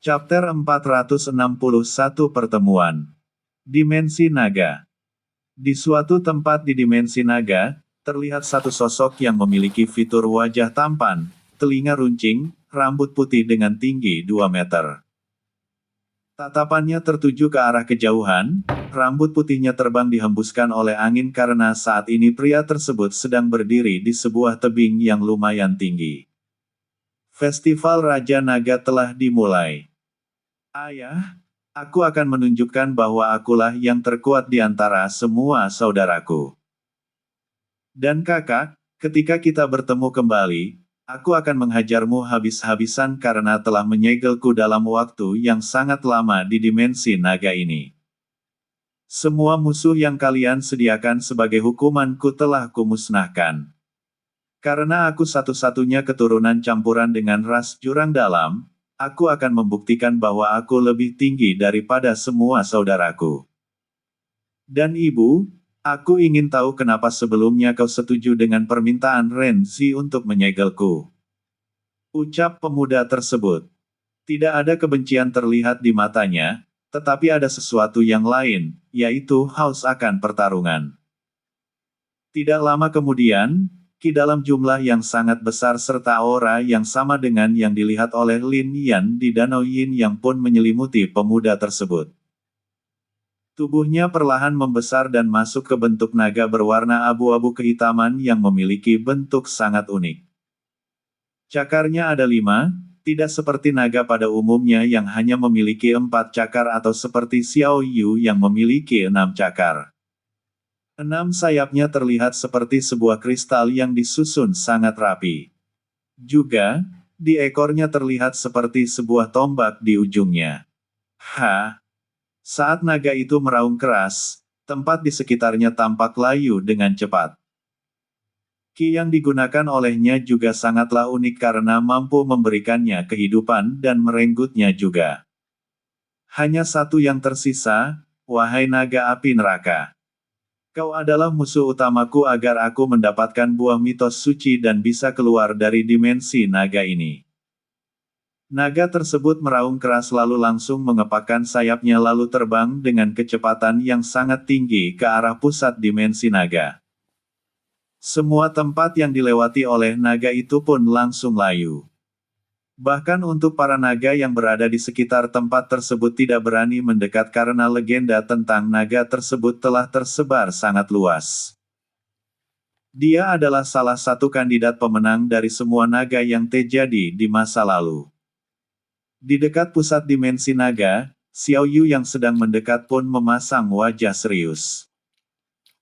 Chapter 461 Pertemuan Dimensi Naga. Di suatu tempat di dimensi naga, terlihat satu sosok yang memiliki fitur wajah tampan, telinga runcing, rambut putih dengan tinggi 2 meter. Tatapannya tertuju ke arah kejauhan, rambut putihnya terbang dihembuskan oleh angin karena saat ini pria tersebut sedang berdiri di sebuah tebing yang lumayan tinggi. Festival Raja Naga telah dimulai. Ayah, aku akan menunjukkan bahwa akulah yang terkuat di antara semua saudaraku. Dan kakak, ketika kita bertemu kembali, aku akan menghajarmu habis-habisan karena telah menyegelku dalam waktu yang sangat lama di dimensi naga ini. Semua musuh yang kalian sediakan sebagai hukumanku telah kumusnahkan. Karena aku satu-satunya keturunan campuran dengan ras jurang dalam, aku akan membuktikan bahwa aku lebih tinggi daripada semua saudaraku. Dan ibu, aku ingin tahu kenapa sebelumnya kau setuju dengan permintaan Renzi untuk menyegelku. Ucap pemuda tersebut. Tidak ada kebencian terlihat di matanya, tetapi ada sesuatu yang lain, yaitu haus akan pertarungan. Tidak lama kemudian, Ki dalam jumlah yang sangat besar serta aura yang sama dengan yang dilihat oleh Lin Yan di Danau Yin yang pun menyelimuti pemuda tersebut. Tubuhnya perlahan membesar dan masuk ke bentuk naga berwarna abu-abu kehitaman yang memiliki bentuk sangat unik. Cakarnya ada 5, tidak seperti naga pada umumnya yang hanya memiliki 4 cakar atau seperti Xiao Yu yang memiliki 6 cakar. 6 sayapnya terlihat seperti sebuah kristal yang disusun sangat rapi. Juga, di ekornya terlihat seperti sebuah tombak di ujungnya. Saat naga itu meraung keras, tempat di sekitarnya tampak layu dengan cepat. Ki yang digunakan olehnya juga sangatlah unik karena mampu memberikannya kehidupan dan merenggutnya juga. Hanya satu yang tersisa, wahai naga api neraka. Kau adalah musuh utamaku agar aku mendapatkan buah mitos suci dan bisa keluar dari dimensi naga ini. Naga tersebut meraung keras lalu langsung mengepakkan sayapnya lalu terbang dengan kecepatan yang sangat tinggi ke arah pusat dimensi naga. Semua tempat yang dilewati oleh naga itu pun langsung layu. Bahkan untuk para naga yang berada di sekitar tempat tersebut tidak berani mendekat karena legenda tentang naga tersebut telah tersebar sangat luas. Dia adalah salah satu kandidat pemenang dari semua naga yang terjadi di masa lalu. Di dekat pusat dimensi naga, Xiao Yu yang sedang mendekat pun memasang wajah serius.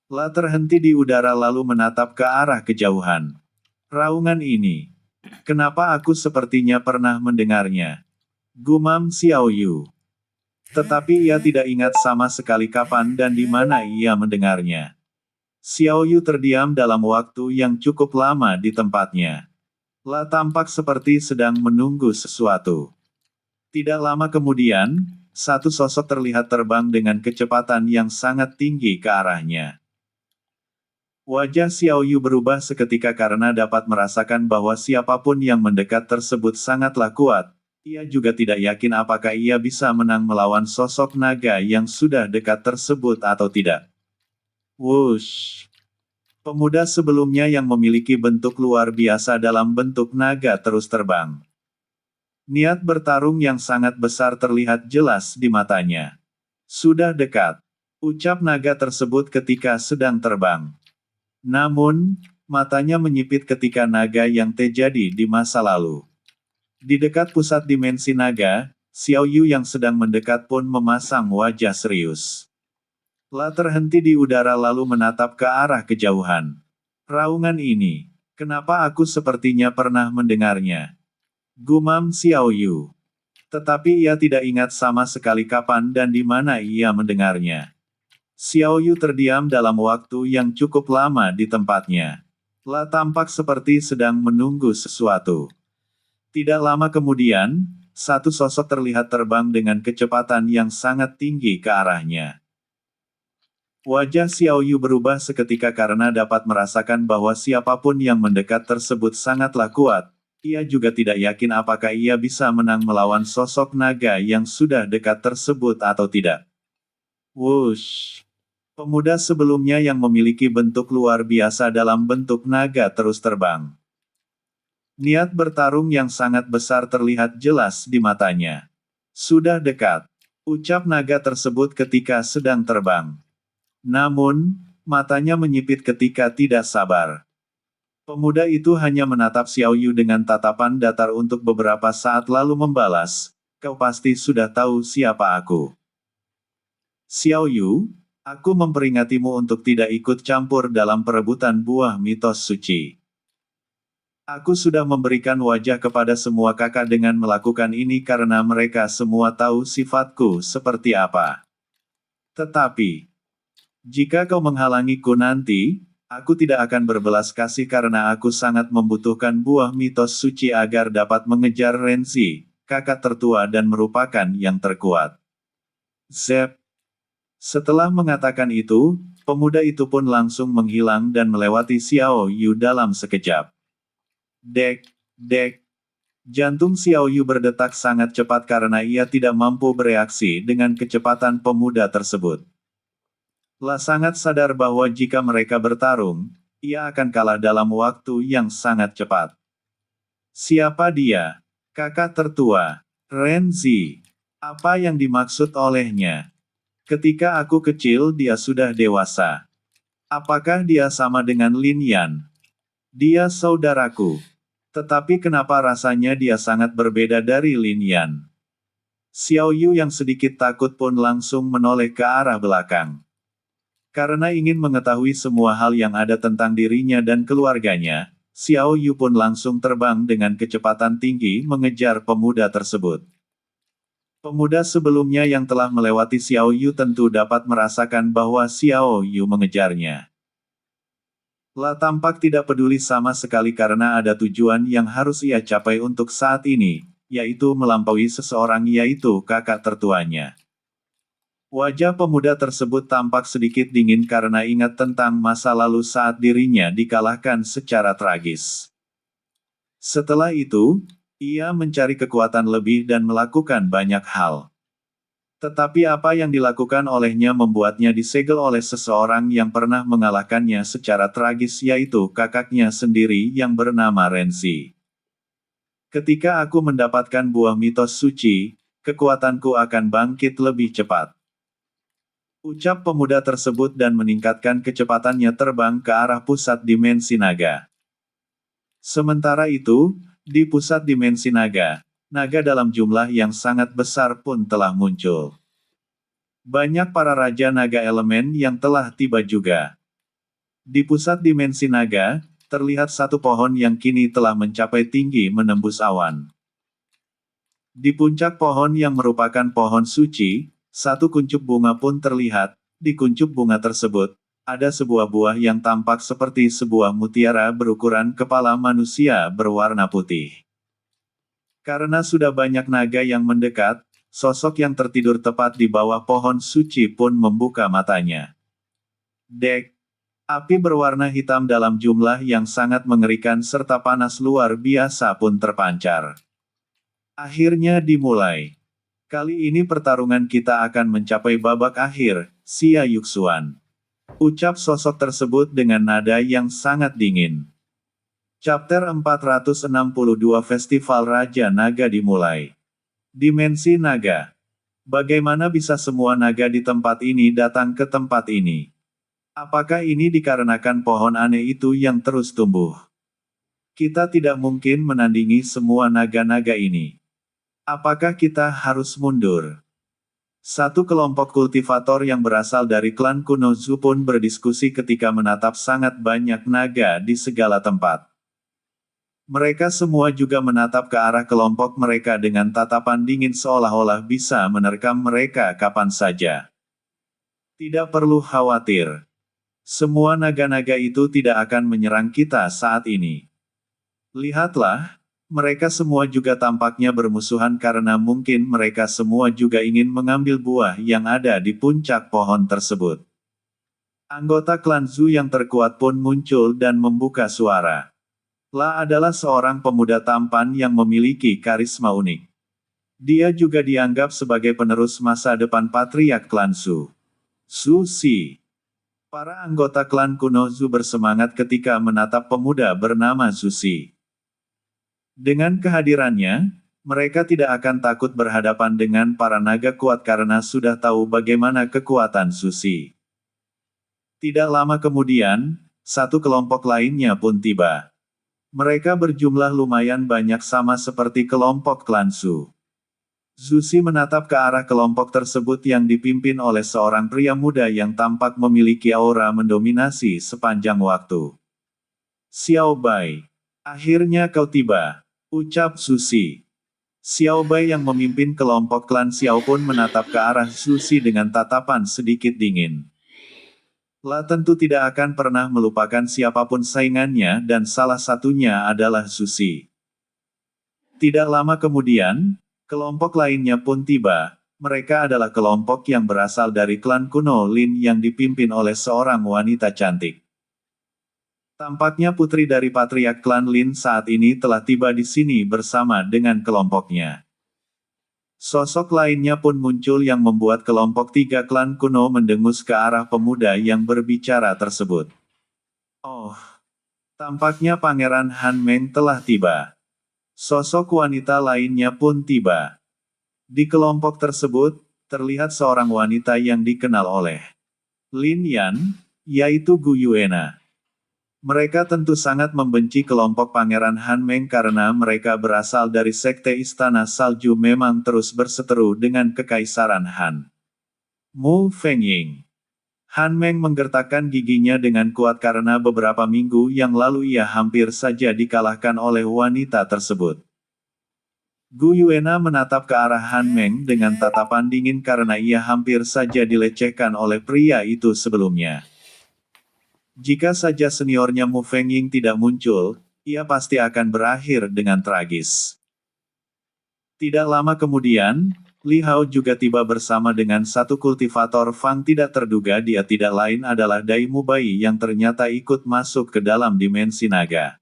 La terhenti di udara lalu menatap ke arah kejauhan. Raungan ini. Kenapa aku sepertinya pernah mendengarnya? Gumam Xiao Yu. Tetapi ia tidak ingat sama sekali kapan dan di mana ia mendengarnya. Xiao Yu terdiam dalam waktu yang cukup lama di tempatnya. La tampak seperti sedang menunggu sesuatu. Tidak lama kemudian, satu sosok terlihat terbang dengan kecepatan yang sangat tinggi ke arahnya. Wajah Xiao Yu berubah seketika karena dapat merasakan bahwa siapapun yang mendekat tersebut sangatlah kuat. Ia juga tidak yakin apakah ia bisa menang melawan sosok naga yang sudah dekat tersebut atau tidak. Wush! Pemuda sebelumnya yang memiliki bentuk luar biasa dalam bentuk naga terus terbang. Niat bertarung yang sangat besar terlihat jelas di matanya. Sudah dekat, ucap naga tersebut ketika sedang terbang. Namun, matanya menyipit ketika naga yang terjadi di masa lalu. Di dekat pusat dimensi naga, Xiao Yu yang sedang mendekat pun memasang wajah serius. La terhenti di udara lalu menatap ke arah kejauhan. Raungan ini, kenapa aku sepertinya pernah mendengarnya? Gumam Xiao Yu. Tetapi ia tidak ingat sama sekali kapan dan di mana ia mendengarnya. Xiao Yu terdiam dalam waktu yang cukup lama di tempatnya. La tampak seperti sedang menunggu sesuatu. Tidak lama kemudian, satu sosok terlihat terbang dengan kecepatan yang sangat tinggi ke arahnya. Wajah Xiao Yu berubah seketika karena dapat merasakan bahwa siapapun yang mendekat tersebut sangatlah kuat. Ia juga tidak yakin apakah ia bisa menang melawan sosok naga yang sudah dekat tersebut atau tidak. Wush! Pemuda sebelumnya yang memiliki bentuk luar biasa dalam bentuk naga terus terbang. Niat bertarung yang sangat besar terlihat jelas di matanya. Sudah dekat, ucap naga tersebut ketika sedang terbang. Namun, matanya menyipit ketika tidak sabar. Pemuda itu hanya menatap Xiao Yu dengan tatapan datar untuk beberapa saat lalu membalas, "Kau pasti sudah tahu siapa aku. Xiao Yu, aku memperingatmu untuk tidak ikut campur dalam perebutan buah mitos suci. Aku sudah memberikan wajah kepada semua kakak dengan melakukan ini karena mereka semua tahu sifatku seperti apa. Tetapi, jika kau menghalangiku nanti, aku tidak akan berbelas kasih karena aku sangat membutuhkan buah mitos suci agar dapat mengejar Renzi, kakak tertua dan merupakan yang terkuat." Zep. Setelah mengatakan itu, pemuda itu pun langsung menghilang dan melewati Xiao Yu dalam sekejap. Dek, dek. Jantung Xiao Yu berdetak sangat cepat karena ia tidak mampu bereaksi dengan kecepatan pemuda tersebut. Lah sangat sadar bahwa jika mereka bertarung, ia akan kalah dalam waktu yang sangat cepat. Siapa dia? Kakak tertua, Renzi. Apa yang dimaksud olehnya? Ketika aku kecil dia sudah dewasa. Apakah dia sama dengan Lin Yan? Dia saudaraku. Tetapi kenapa rasanya dia sangat berbeda dari Lin Yan? Xiao Yu yang sedikit takut pun langsung menoleh ke arah belakang. Karena ingin mengetahui semua hal yang ada tentang dirinya dan keluarganya, Xiao Yu pun langsung terbang dengan kecepatan tinggi mengejar pemuda tersebut. Pemuda sebelumnya yang telah melewati Xiao Yu tentu dapat merasakan bahwa Xiao Yu mengejarnya. Lah tampak tidak peduli sama sekali karena ada tujuan yang harus ia capai untuk saat ini, yaitu melampaui seseorang yaitu kakak tertuanya. Wajah pemuda tersebut tampak sedikit dingin karena ingat tentang masa lalu saat dirinya dikalahkan secara tragis. Setelah itu, ia mencari kekuatan lebih dan melakukan banyak hal. Tetapi apa yang dilakukan olehnya membuatnya disegel oleh seseorang yang pernah mengalahkannya secara tragis yaitu kakaknya sendiri yang bernama Renzi. Ketika aku mendapatkan buah mitos suci, kekuatanku akan bangkit lebih cepat. Ucap pemuda tersebut dan meningkatkan kecepatannya terbang ke arah pusat dimensi naga. Sementara itu, di pusat dimensi naga, naga dalam jumlah yang sangat besar pun telah muncul. Banyak para raja naga elemen yang telah tiba juga. Di pusat dimensi naga, terlihat satu pohon yang kini telah mencapai tinggi menembus awan. Di puncak pohon yang merupakan pohon suci, satu kuncup bunga pun terlihat. Di kuncup bunga tersebut, ada sebuah buah yang tampak seperti sebuah mutiara berukuran kepala manusia berwarna putih. Karena sudah banyak naga yang mendekat, sosok yang tertidur tepat di bawah pohon suci pun membuka matanya. Dek, api berwarna hitam dalam jumlah yang sangat mengerikan serta panas luar biasa pun terpancar. Akhirnya dimulai. Kali ini pertarungan kita akan mencapai babak akhir, Xia Yuxuan. Ucap sosok tersebut dengan nada yang sangat dingin. Chapter 462 Festival Raja Naga dimulai. Dimensi Naga. Bagaimana bisa semua naga di tempat ini datang ke tempat ini? Apakah ini dikarenakan pohon aneh itu yang terus tumbuh? Kita tidak mungkin menandingi semua naga-naga ini. Apakah kita harus mundur? Satu kelompok kultivator yang berasal dari klan kuno Zhu pun berdiskusi ketika menatap sangat banyak naga di segala tempat. Mereka semua juga menatap ke arah kelompok mereka dengan tatapan dingin seolah-olah bisa menerkam mereka kapan saja. Tidak perlu khawatir. Semua naga-naga itu tidak akan menyerang kita saat ini. Lihatlah. Mereka semua juga tampaknya bermusuhan karena mungkin mereka semua juga ingin mengambil buah yang ada di puncak pohon tersebut. Anggota klan Zhu yang terkuat pun muncul dan membuka suara. La adalah seorang pemuda tampan yang memiliki karisma unik. Dia juga dianggap sebagai penerus masa depan patriark klan Su. Su Si. Para anggota klan kuno Zhu bersemangat ketika menatap pemuda bernama Su Si. Dengan kehadirannya, mereka tidak akan takut berhadapan dengan para naga kuat karena sudah tahu bagaimana kekuatan Su Si. Tidak lama kemudian, satu kelompok lainnya pun tiba. Mereka berjumlah lumayan banyak sama seperti kelompok klan Su. Su Si menatap ke arah kelompok tersebut yang dipimpin oleh seorang pria muda yang tampak memiliki aura mendominasi sepanjang waktu. Xiao Bai. Akhirnya kau tiba, ucap Su Si. Xiao Bai yang memimpin kelompok klan Xiao pun menatap ke arah Su Si dengan tatapan sedikit dingin. La tentu tidak akan pernah melupakan siapapun saingannya dan salah satunya adalah Su Si. Tidak lama kemudian, kelompok lainnya pun tiba. Mereka adalah kelompok yang berasal dari klan kuno Lin yang dipimpin oleh seorang wanita cantik. Tampaknya putri dari patriark klan Lin saat ini telah tiba di sini bersama dengan kelompoknya. Sosok lainnya pun muncul yang membuat kelompok tiga klan kuno mendengus ke arah pemuda yang berbicara tersebut. Oh, tampaknya Pangeran Han Meng telah tiba. Sosok wanita lainnya pun tiba. Di kelompok tersebut, terlihat seorang wanita yang dikenal oleh Lin Yan, yaitu Gu Yuena. Mereka tentu sangat membenci kelompok Pangeran Han Meng karena mereka berasal dari sekte Istana Salju memang terus berseteru dengan Kekaisaran Han. Mu Fengying. Han Meng menggertakkan giginya dengan kuat karena beberapa minggu yang lalu ia hampir saja dikalahkan oleh wanita tersebut. Gu Yuena menatap ke arah Han Meng dengan tatapan dingin karena ia hampir saja dilecehkan oleh pria itu sebelumnya. Jika saja seniornya Mu Fengying tidak muncul, ia pasti akan berakhir dengan tragis. Tidak lama kemudian, Li Hao juga tiba bersama dengan satu kultivator Fang tidak terduga dia tidak lain adalah Dai Mubai yang ternyata ikut masuk ke dalam dimensi naga.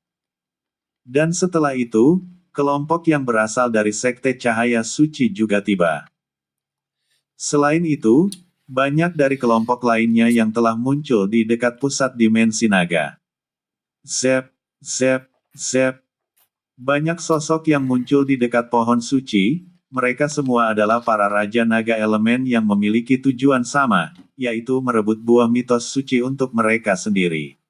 Dan setelah itu, kelompok yang berasal dari Sekte Cahaya Suci juga tiba. Selain itu, banyak dari kelompok lainnya yang telah muncul di dekat pusat dimensi naga. Zep, zep, zep. Banyak sosok yang muncul di dekat pohon suci, mereka semua adalah para raja naga elemen yang memiliki tujuan sama, yaitu merebut buah mitos suci untuk mereka sendiri.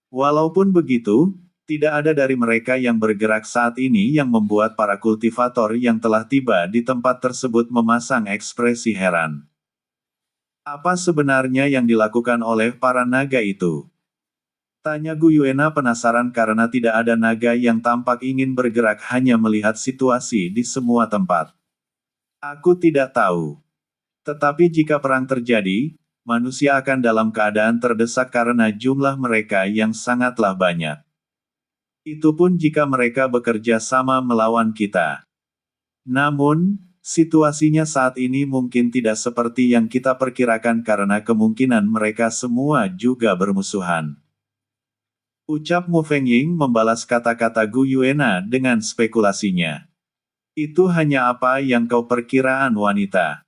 Walaupun begitu, tidak ada dari mereka yang bergerak saat ini yang membuat para kultivator yang telah tiba di tempat tersebut memasang ekspresi heran. Apa sebenarnya yang dilakukan oleh para naga itu? Tanya Gu Yuena penasaran karena tidak ada naga yang tampak ingin bergerak hanya melihat situasi di semua tempat. Aku tidak tahu. Tetapi jika perang terjadi, manusia akan dalam keadaan terdesak karena jumlah mereka yang sangatlah banyak. Itu pun jika mereka bekerja sama melawan kita. Namun, situasinya saat ini mungkin tidak seperti yang kita perkirakan karena kemungkinan mereka semua juga bermusuhan. Ucap Mu Fengying membalas kata-kata Gu Yuena dengan spekulasinya. Itu hanya apa yang kau perkiraan wanita.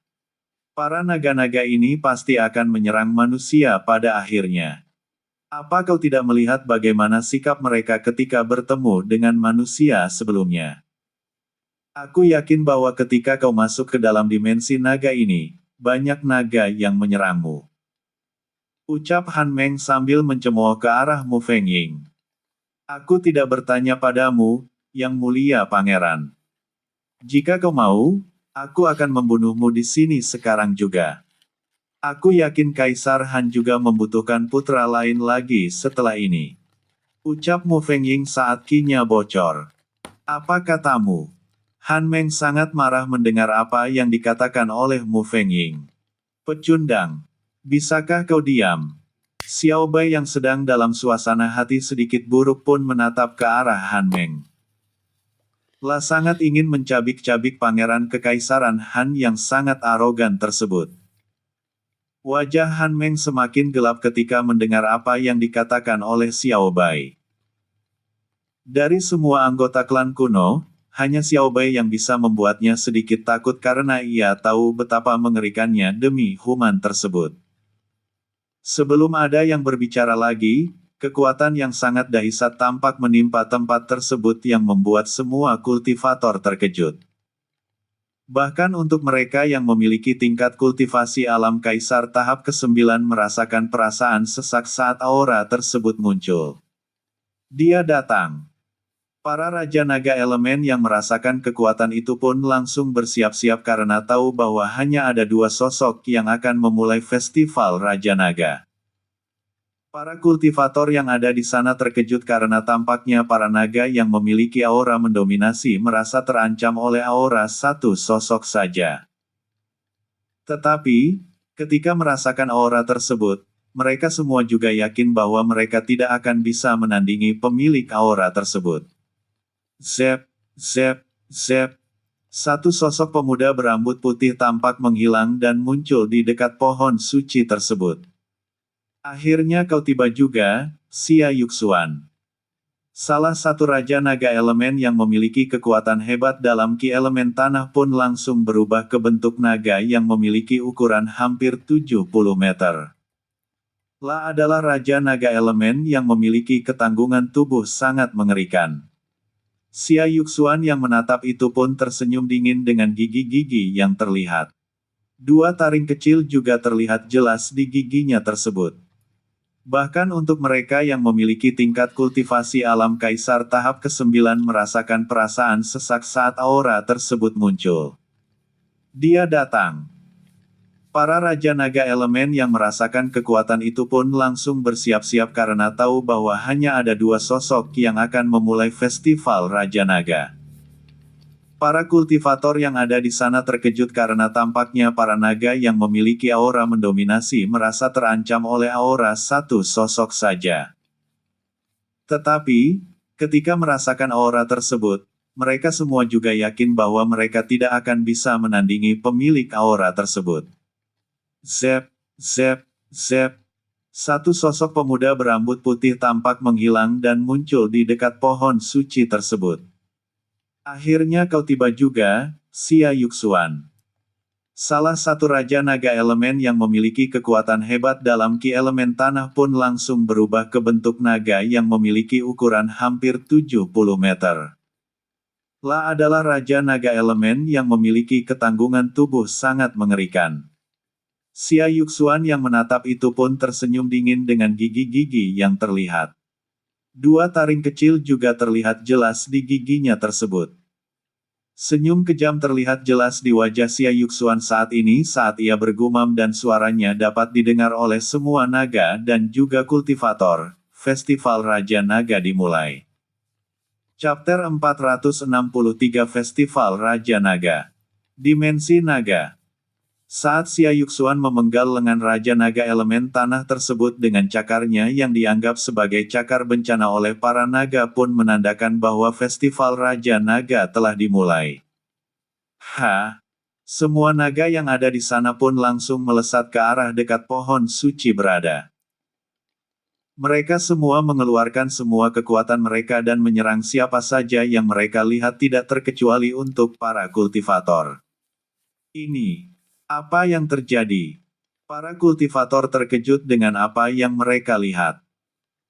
Para naga-naga ini pasti akan menyerang manusia pada akhirnya. Apa kau tidak melihat bagaimana sikap mereka ketika bertemu dengan manusia sebelumnya? Aku yakin bahwa ketika kau masuk ke dalam dimensi naga ini, banyak naga yang menyerangmu. Ucap Han Meng sambil mencemooh ke arah Mu Fengying. Aku tidak bertanya padamu, yang mulia pangeran. Jika kau mau, aku akan membunuhmu di sini sekarang juga. Aku yakin Kaisar Han juga membutuhkan putra lain lagi setelah ini. Ucap Mu Fengying saat kinya bocor. Apa katamu? Han Meng sangat marah mendengar apa yang dikatakan oleh Mu Fengying. Pecundang. Bisakah kau diam? Xiao Bai yang sedang dalam suasana hati sedikit buruk pun menatap ke arah Han Meng. La sangat ingin mencabik-cabik pangeran kekaisaran Han yang sangat arogan tersebut. Wajah Han Meng semakin gelap ketika mendengar apa yang dikatakan oleh Xiao Bai. Dari semua anggota klan kuno, hanya Xiaobai yang bisa membuatnya sedikit takut karena ia tahu betapa mengerikannya demi human tersebut. Sebelum ada yang berbicara lagi, kekuatan yang sangat dahsyat tampak menimpa tempat tersebut yang membuat semua kultivator terkejut. Bahkan untuk mereka yang memiliki tingkat kultivasi alam kaisar tahap ke-9 merasakan perasaan sesak saat aura tersebut muncul. Dia datang. Para Raja Naga elemen yang merasakan kekuatan itu pun langsung bersiap-siap karena tahu bahwa hanya ada dua sosok yang akan memulai festival Raja Naga. Para kultivator yang ada di sana terkejut karena tampaknya para naga yang memiliki aura mendominasi merasa terancam oleh aura satu sosok saja. Tetapi, ketika merasakan aura tersebut, mereka semua juga yakin bahwa mereka tidak akan bisa menandingi pemilik aura tersebut. Zep, zep, zep. Satu sosok pemuda berambut putih tampak menghilang dan muncul di dekat pohon suci tersebut. Akhirnya kau tiba juga, Xia Yuxuan. Salah satu Raja Naga elemen yang memiliki kekuatan hebat dalam ki elemen tanah pun langsung berubah ke bentuk naga yang memiliki ukuran hampir 70 meter. La adalah Raja Naga elemen yang memiliki ketanggungan tubuh sangat mengerikan. Xia Yuxuan yang menatap itu pun tersenyum dingin dengan gigi-gigi yang terlihat. Dua taring kecil juga terlihat jelas di giginya tersebut. Bahkan untuk mereka yang memiliki tingkat kultivasi alam kaisar tahap ke-9 merasakan perasaan sesak saat aura tersebut muncul. Dia datang. Para Raja Naga elemen yang merasakan kekuatan itu pun langsung bersiap-siap karena tahu bahwa hanya ada dua sosok yang akan memulai festival Raja Naga. Para kultivator yang ada di sana terkejut karena tampaknya para naga yang memiliki aura mendominasi merasa terancam oleh aura satu sosok saja. Tetapi, ketika merasakan aura tersebut, mereka semua juga yakin bahwa mereka tidak akan bisa menandingi pemilik aura tersebut. Zep, zep, zep. Satu sosok pemuda berambut putih tampak menghilang dan muncul di dekat pohon suci tersebut. Akhirnya kau tiba juga, Xia Yuxuan. Salah satu Raja Naga elemen yang memiliki kekuatan hebat dalam ki elemen tanah pun langsung berubah ke bentuk naga yang memiliki ukuran hampir 70 meter. La adalah Raja Naga elemen yang memiliki ketanggungan tubuh sangat mengerikan. Xia Yuxuan yang menatap itu pun tersenyum dingin dengan gigi-gigi yang terlihat. Dua taring kecil juga terlihat jelas di giginya tersebut. Senyum kejam terlihat jelas di wajah Xia Yuxuan saat ini saat ia bergumam dan suaranya dapat didengar oleh semua naga dan juga kultivator. Festival Raja Naga dimulai. Chapter 463 Festival Raja Naga. Dimensi Naga. Saat Xia Yuxuan memenggal lengan Raja Naga elemen tanah tersebut dengan cakarnya yang dianggap sebagai cakar bencana oleh para naga pun menandakan bahwa festival Raja Naga telah dimulai. Semua naga yang ada di sana pun langsung melesat ke arah dekat pohon suci berada. Mereka semua mengeluarkan semua kekuatan mereka dan menyerang siapa saja yang mereka lihat tidak terkecuali untuk para kultivator. Ini. Apa yang terjadi? Para kultivator terkejut dengan apa yang mereka lihat.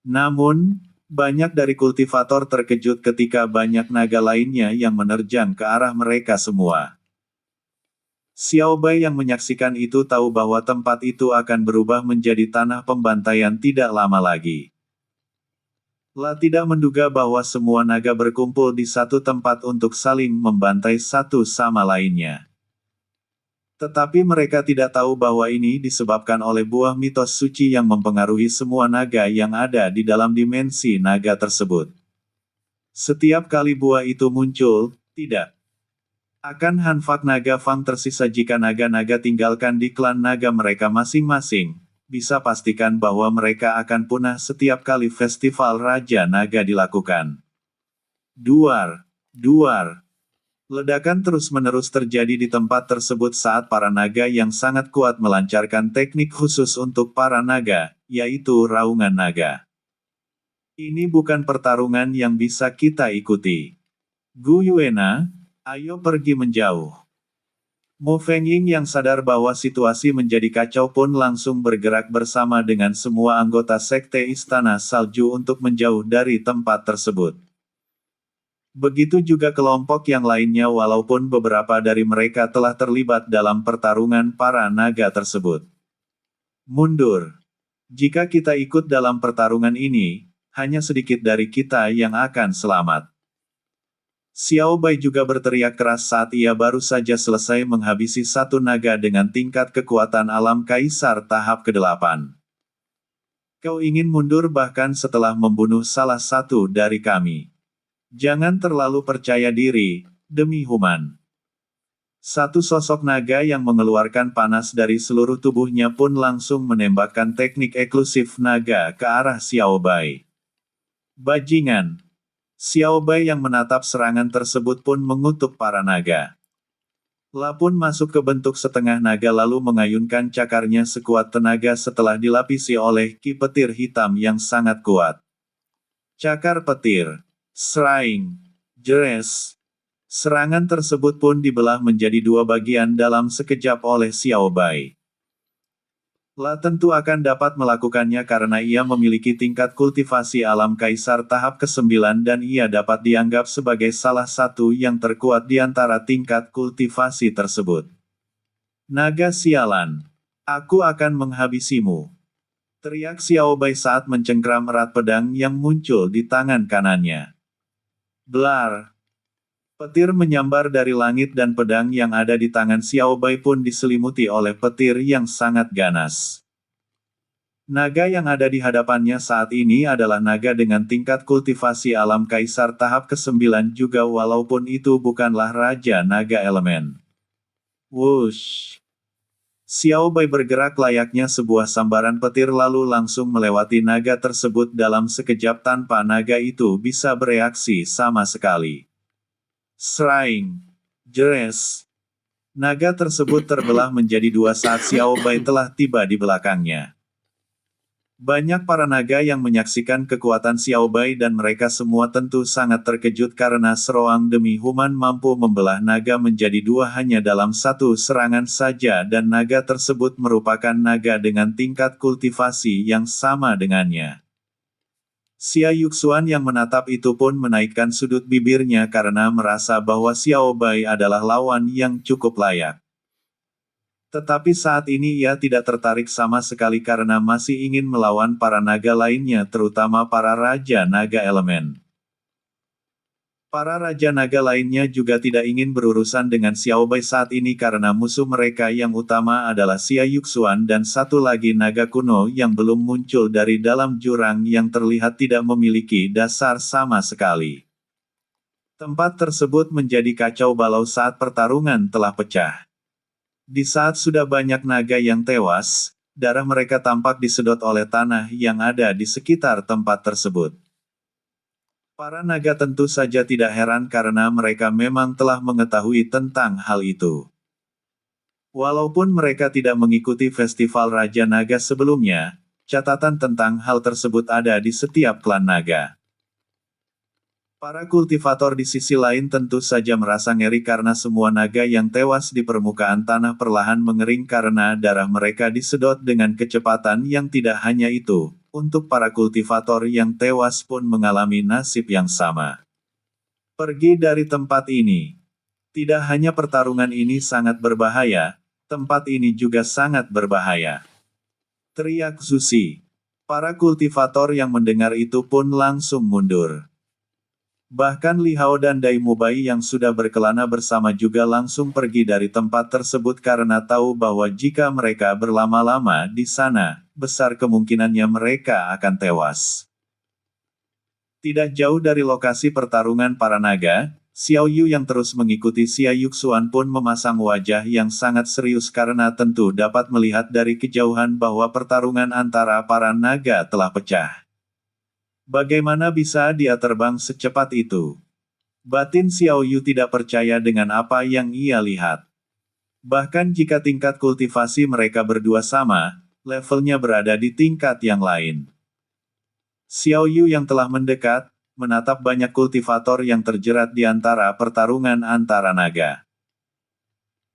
Namun, banyak dari kultivator terkejut ketika banyak naga lainnya yang menerjang ke arah mereka semua. Xiaobai yang menyaksikan itu tahu bahwa tempat itu akan berubah menjadi tanah pembantaian tidak lama lagi. La tidak menduga bahwa semua naga berkumpul di satu tempat untuk saling membantai satu sama lainnya. Tetapi mereka tidak tahu bahwa ini disebabkan oleh buah mitos suci yang mempengaruhi semua naga yang ada di dalam dimensi naga tersebut. Setiap kali buah itu muncul, tidak akan Hanfak Naga Fang tersisa jika naga-naga tinggalkan di klan naga mereka masing-masing. Bisa pastikan bahwa mereka akan punah setiap kali festival Raja Naga dilakukan. Duar, duar. Ledakan terus-menerus terjadi di tempat tersebut saat para naga yang sangat kuat melancarkan teknik khusus untuk para naga, yaitu raungan naga. Ini bukan pertarungan yang bisa kita ikuti. Gu Yuena, ayo pergi menjauh. Mu Fengying yang sadar bahwa situasi menjadi kacau pun langsung bergerak bersama dengan semua anggota Sekte Istana Salju untuk menjauh dari tempat tersebut. Begitu juga kelompok yang lainnya walaupun beberapa dari mereka telah terlibat dalam pertarungan para naga tersebut. Mundur. Jika kita ikut dalam pertarungan ini, hanya sedikit dari kita yang akan selamat. Xiao Bai juga berteriak keras saat ia baru saja selesai menghabisi satu naga dengan tingkat kekuatan alam kaisar tahap ke-8. Kau ingin mundur bahkan setelah membunuh salah satu dari kami. Jangan terlalu percaya diri, demi Human. Satu sosok naga yang mengeluarkan panas dari seluruh tubuhnya pun langsung menembakkan teknik eksklusif naga ke arah Xiao Bai. Bajingan! Xiao Bai yang menatap serangan tersebut pun mengutuk para naga. La pun masuk ke bentuk setengah naga lalu mengayunkan cakarnya sekuat tenaga setelah dilapisi oleh ki petir hitam yang sangat kuat. Cakar petir. Seraing. Jeres. Serangan tersebut pun dibelah menjadi dua bagian dalam sekejap oleh Xiao Bai. La tentu akan dapat melakukannya karena ia memiliki tingkat kultivasi alam kaisar tahap ke-9 dan ia dapat dianggap sebagai salah satu yang terkuat di antara tingkat kultivasi tersebut. Naga sialan. Aku akan menghabisimu. Teriak Xiao Bai saat mencengkram erat pedang yang muncul di tangan kanannya. Blar. Petir menyambar dari langit dan pedang yang ada di tangan Xiao Bai pun diselimuti oleh petir yang sangat ganas. Naga yang ada di hadapannya saat ini adalah naga dengan tingkat kultivasi alam kaisar tahap ke-9 juga walaupun itu bukanlah Raja Naga Elemen. Wush! Xiao Bai bergerak layaknya sebuah sambaran petir lalu langsung melewati naga tersebut dalam sekejap tanpa naga itu bisa bereaksi sama sekali. Seraing. Jeres. Naga tersebut terbelah menjadi dua saat Xiao Bai telah tiba di belakangnya. Banyak para naga yang menyaksikan kekuatan Xiao Bai dan mereka semua tentu sangat terkejut karena seroang demi Human mampu membelah naga menjadi dua hanya dalam satu serangan saja dan naga tersebut merupakan naga dengan tingkat kultivasi yang sama dengannya. Xia Yuxuan yang menatap itu pun menaikkan sudut bibirnya karena merasa bahwa Xiao Bai adalah lawan yang cukup layak. Tetapi saat ini ia tidak tertarik sama sekali karena masih ingin melawan para naga lainnya terutama para Raja Naga Elemen. Para Raja Naga lainnya juga tidak ingin berurusan dengan Xiao Bai saat ini karena musuh mereka yang utama adalah Xia Yuxuan dan satu lagi naga kuno yang belum muncul dari dalam jurang yang terlihat tidak memiliki dasar sama sekali. Tempat tersebut menjadi kacau balau saat pertarungan telah pecah. Di saat sudah banyak naga yang tewas, darah mereka tampak disedot oleh tanah yang ada di sekitar tempat tersebut. Para naga tentu saja tidak heran karena mereka memang telah mengetahui tentang hal itu. Walaupun mereka tidak mengikuti festival Raja Naga sebelumnya, catatan tentang hal tersebut ada di setiap klan naga. Para kultivator di sisi lain tentu saja merasa ngeri karena semua naga yang tewas di permukaan tanah perlahan mengering karena darah mereka disedot dengan kecepatan yang tidak hanya itu. Untuk para kultivator yang tewas pun mengalami nasib yang sama. Pergi dari tempat ini. Tidak hanya pertarungan ini sangat berbahaya, tempat ini juga sangat berbahaya. Teriak Zusi. Para kultivator yang mendengar itu pun langsung mundur. Bahkan Li Hao dan Dai Mubai yang sudah berkelana bersama juga langsung pergi dari tempat tersebut karena tahu bahwa jika mereka berlama-lama di sana, besar kemungkinannya mereka akan tewas. Tidak jauh dari lokasi pertarungan para naga, Xiao Yu yang terus mengikuti Xia Yuxuan pun memasang wajah yang sangat serius karena tentu dapat melihat dari kejauhan bahwa pertarungan antara para naga telah pecah. Bagaimana bisa dia terbang secepat itu? Batin Xiao Yu tidak percaya dengan apa yang ia lihat. Bahkan jika tingkat kultivasi mereka berdua sama, levelnya berada di tingkat yang lain. Xiao Yu yang telah mendekat, menatap banyak kultivator yang terjerat di antara pertarungan antara naga.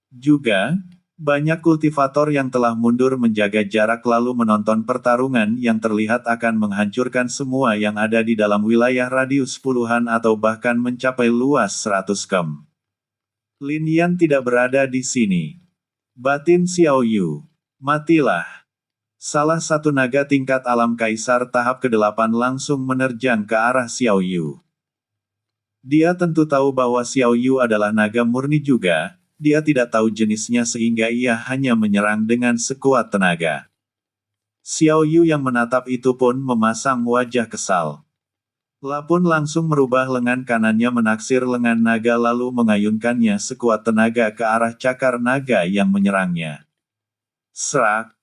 Juga, banyak kultivator yang telah mundur menjaga jarak lalu menonton pertarungan yang terlihat akan menghancurkan semua yang ada di dalam wilayah radius puluhan atau bahkan mencapai luas 100 km. Lin Yan tidak berada di sini. Batin Xiao Yu. Matilah. Salah satu naga tingkat alam kaisar tahap ke-8 langsung menerjang ke arah Xiao Yu. Dia tentu tahu bahwa Xiao Yu adalah naga murni juga, dia tidak tahu jenisnya sehingga ia hanya menyerang dengan sekuat tenaga. Xiao Yu yang menatap itu pun memasang wajah kesal. Lapun langsung merubah lengan kanannya menaksir lengan naga lalu mengayunkannya sekuat tenaga ke arah cakar naga yang menyerangnya. Serak!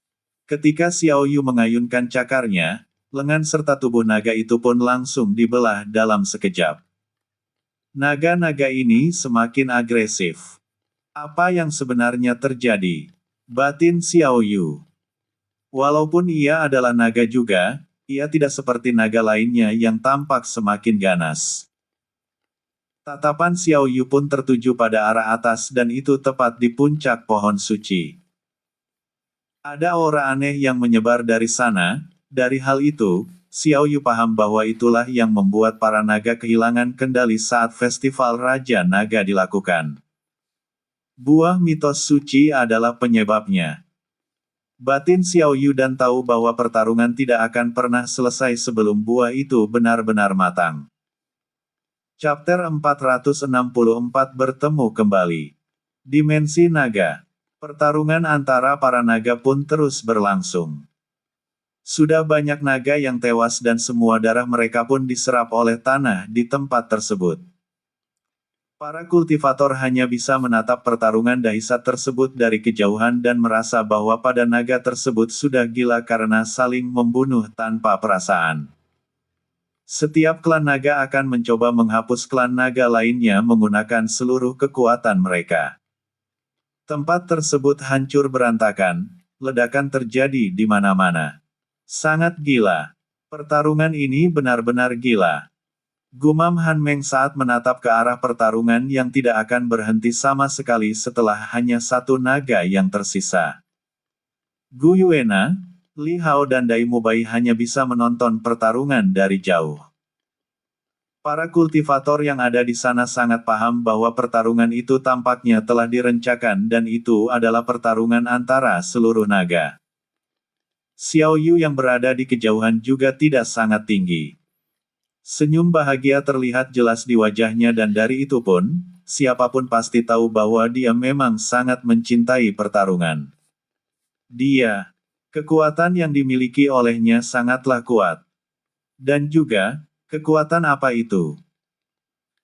Ketika Xiao Yu mengayunkan cakarnya, lengan serta tubuh naga itu pun langsung dibelah dalam sekejap. Naga-naga ini semakin agresif. Apa yang sebenarnya terjadi? Batin Xiao Yu. Walaupun ia adalah naga juga, ia tidak seperti naga lainnya yang tampak semakin ganas. Tatapan Xiao Yu pun tertuju pada arah atas dan itu tepat di puncak pohon suci. Ada aura aneh yang menyebar dari sana, dari hal itu, Xiao Yu paham bahwa itulah yang membuat para naga kehilangan kendali saat festival Raja Naga dilakukan. Buah mitos suci adalah penyebabnya. Batin Xiao Yu dan tahu bahwa pertarungan tidak akan pernah selesai sebelum buah itu benar-benar matang. Chapter 464 bertemu kembali. Dimensi Naga. Pertarungan antara para naga pun terus berlangsung. Sudah banyak naga yang tewas dan semua darah mereka pun diserap oleh tanah di tempat tersebut. Para kultivator hanya bisa menatap pertarungan dahsyat tersebut dari kejauhan dan merasa bahwa pada naga tersebut sudah gila karena saling membunuh tanpa perasaan. Setiap klan naga akan mencoba menghapus klan naga lainnya menggunakan seluruh kekuatan mereka. Tempat tersebut hancur berantakan, ledakan terjadi di mana-mana. Sangat gila. Pertarungan ini benar-benar gila. Gumam Han Meng saat menatap ke arah pertarungan yang tidak akan berhenti sama sekali setelah hanya satu naga yang tersisa. Gu Yuena, Li Hao dan Dai Mubai hanya bisa menonton pertarungan dari jauh. Para kultivator yang ada di sana sangat paham bahwa pertarungan itu tampaknya telah direncanakan dan itu adalah pertarungan antara seluruh naga. Xiao Yu yang berada di kejauhan juga tidak sangat tinggi. Senyum bahagia terlihat jelas di wajahnya dan dari itu pun, siapapun pasti tahu bahwa dia memang sangat mencintai pertarungan. Kekuatan yang dimiliki olehnya sangatlah kuat. Dan juga, kekuatan apa itu?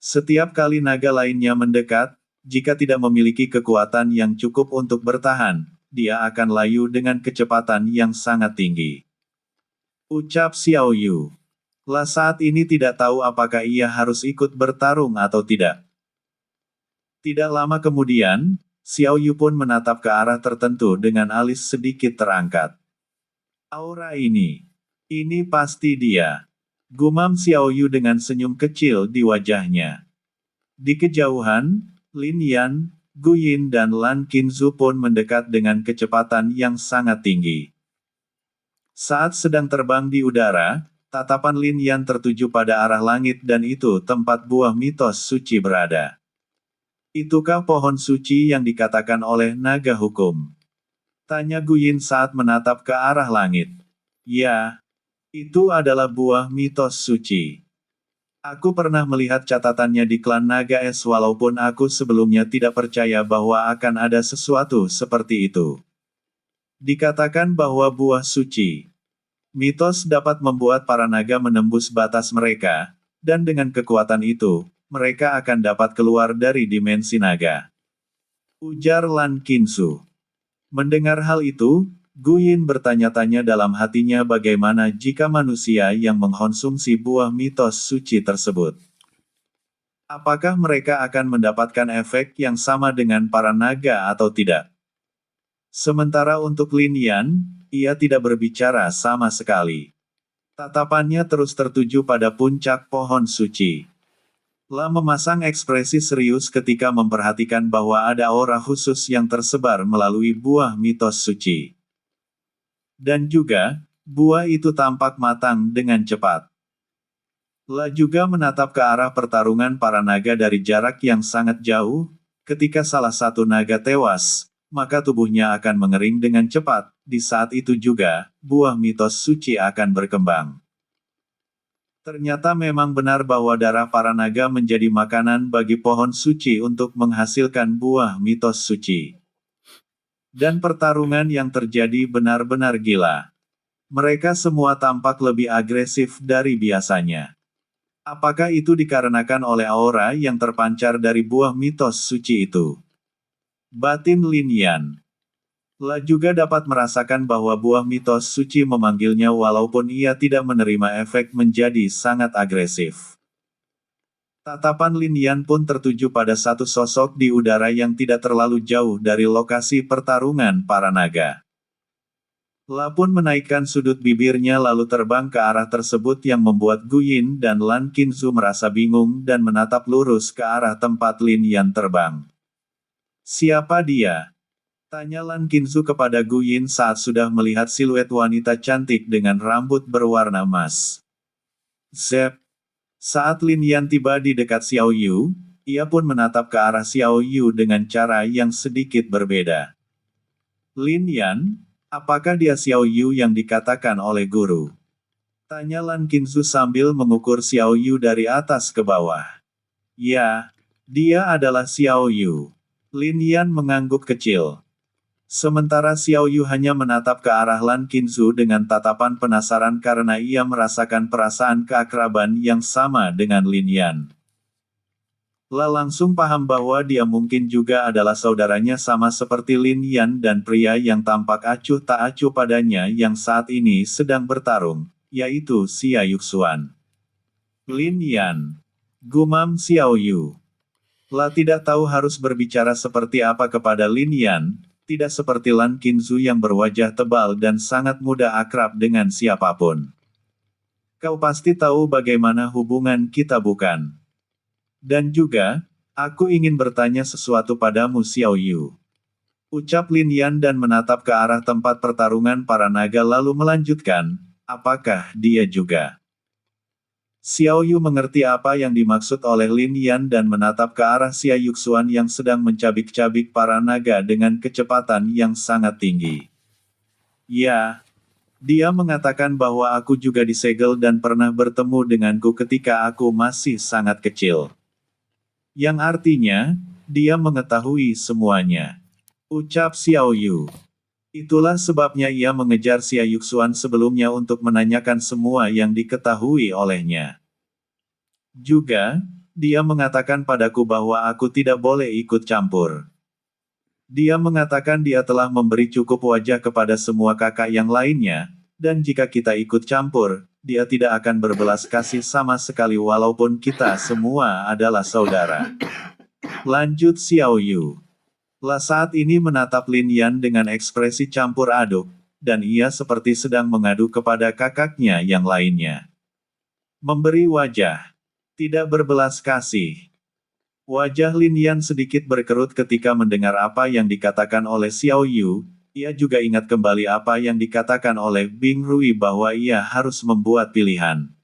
Setiap kali naga lainnya mendekat, jika tidak memiliki kekuatan yang cukup untuk bertahan, dia akan layu dengan kecepatan yang sangat tinggi. Ucap Xiao Yu. La saat ini tidak tahu apakah ia harus ikut bertarung atau tidak. Tidak lama kemudian, Xiao Yu pun menatap ke arah tertentu dengan alis sedikit terangkat. Aura ini pasti dia. Gumam Xiao Yu dengan senyum kecil di wajahnya. Di kejauhan, Lin Yan, Gu Yin dan Lan Qinzu pun mendekat dengan kecepatan yang sangat tinggi. Saat sedang terbang di udara, tatapan Lin Yan tertuju pada arah langit dan itu tempat buah mitos suci berada. Itukah pohon suci yang dikatakan oleh naga hukum? Tanya Gu Yin saat menatap ke arah langit. Ya, itu adalah buah mitos suci. Aku pernah melihat catatannya di klan naga es walaupun aku sebelumnya tidak percaya bahwa akan ada sesuatu seperti itu. Dikatakan bahwa buah suci. Mitos dapat membuat para naga menembus batas mereka, dan dengan kekuatan itu, mereka akan dapat keluar dari dimensi naga. Ujar Lan Qinzu. Mendengar hal itu, Gu Yin bertanya-tanya dalam hatinya bagaimana jika manusia yang mengkonsumsi buah mitos suci tersebut. Apakah mereka akan mendapatkan efek yang sama dengan para naga atau tidak? Sementara untuk Lin Yan, ia tidak berbicara sama sekali. Tatapannya terus tertuju pada puncak pohon suci. La memasang ekspresi serius ketika memperhatikan bahwa ada aura khusus yang tersebar melalui buah mitos suci. Dan juga, buah itu tampak matang dengan cepat. La juga menatap ke arah pertarungan para naga dari jarak yang sangat jauh. Ketika salah satu naga tewas, maka tubuhnya akan mengering dengan cepat. Di saat itu juga, buah mitos suci akan berkembang. Ternyata memang benar bahwa darah para naga menjadi makanan bagi pohon suci untuk menghasilkan buah mitos suci. Dan pertarungan yang terjadi benar-benar gila. Mereka semua tampak lebih agresif dari biasanya. Apakah itu dikarenakan oleh aura yang terpancar dari buah mitos suci itu? Batin Lin Yan. La juga dapat merasakan bahwa buah mitos suci memanggilnya walaupun ia tidak menerima efek menjadi sangat agresif. Tatapan Lin Yan pun tertuju pada satu sosok di udara yang tidak terlalu jauh dari lokasi pertarungan para naga. La pun menaikkan sudut bibirnya lalu terbang ke arah tersebut yang membuat Gu Yin dan Lan Qinzu merasa bingung dan menatap lurus ke arah tempat Lin Yan terbang. Siapa dia? Tanya Lan Qinzu kepada Gu Yin saat sudah melihat siluet wanita cantik dengan rambut berwarna emas. Zep. Saat Lin Yan tiba di dekat Xiao Yu, ia pun menatap ke arah Xiao Yu dengan cara yang sedikit berbeda. Lin Yan, apakah dia Xiao Yu yang dikatakan oleh guru? Tanya Lan Qinzu sambil mengukur Xiao Yu dari atas ke bawah. Ya, dia adalah Xiao Yu. Lin Yan mengangguk kecil. Sementara Xiao Yu hanya menatap ke arah Lan Qinzu dengan tatapan penasaran karena ia merasakan perasaan keakraban yang sama dengan Lin Yan. La langsung paham bahwa dia mungkin juga adalah saudaranya sama seperti Lin Yan dan pria yang tampak acuh tak acuh padanya yang saat ini sedang bertarung, yaitu Xia Yuxuan. Lin Yan. Gumam Xiao Yu. La tidak tahu harus berbicara seperti apa kepada Lin Yan. Tidak seperti Lan Qinzu yang berwajah tebal dan sangat mudah akrab dengan siapapun. Kau pasti tahu bagaimana hubungan kita bukan? Dan juga, aku ingin bertanya sesuatu padamu Xiao Yu. Ucap Lin Yan dan menatap ke arah tempat pertarungan para naga lalu melanjutkan, apakah dia juga? Xiao Yu mengerti apa yang dimaksud oleh Lin Yan dan menatap ke arah Xia Yuxuan yang sedang mencabik-cabik para naga dengan kecepatan yang sangat tinggi. Ya, dia mengatakan bahwa aku juga disegel dan pernah bertemu denganku ketika aku masih sangat kecil. Yang artinya, dia mengetahui semuanya. Ucap Xiao Yu. Itulah sebabnya ia mengejar Xia Yuxuan sebelumnya untuk menanyakan semua yang diketahui olehnya. Juga, dia mengatakan padaku bahwa aku tidak boleh ikut campur. Dia mengatakan dia telah memberi cukup wajah kepada semua kakak yang lainnya, dan jika kita ikut campur, dia tidak akan berbelas kasih sama sekali walaupun kita semua adalah saudara. Lanjut Xiao Yu. La saat ini menatap Lin Yan dengan ekspresi campur aduk, dan ia seperti sedang mengadu kepada kakaknya yang lainnya. Memberi wajah. Tidak berbelas kasih. Wajah Lin Yan sedikit berkerut ketika mendengar apa yang dikatakan oleh Xiao Yu, ia juga ingat kembali apa yang dikatakan oleh Bing Rui bahwa ia harus membuat pilihan.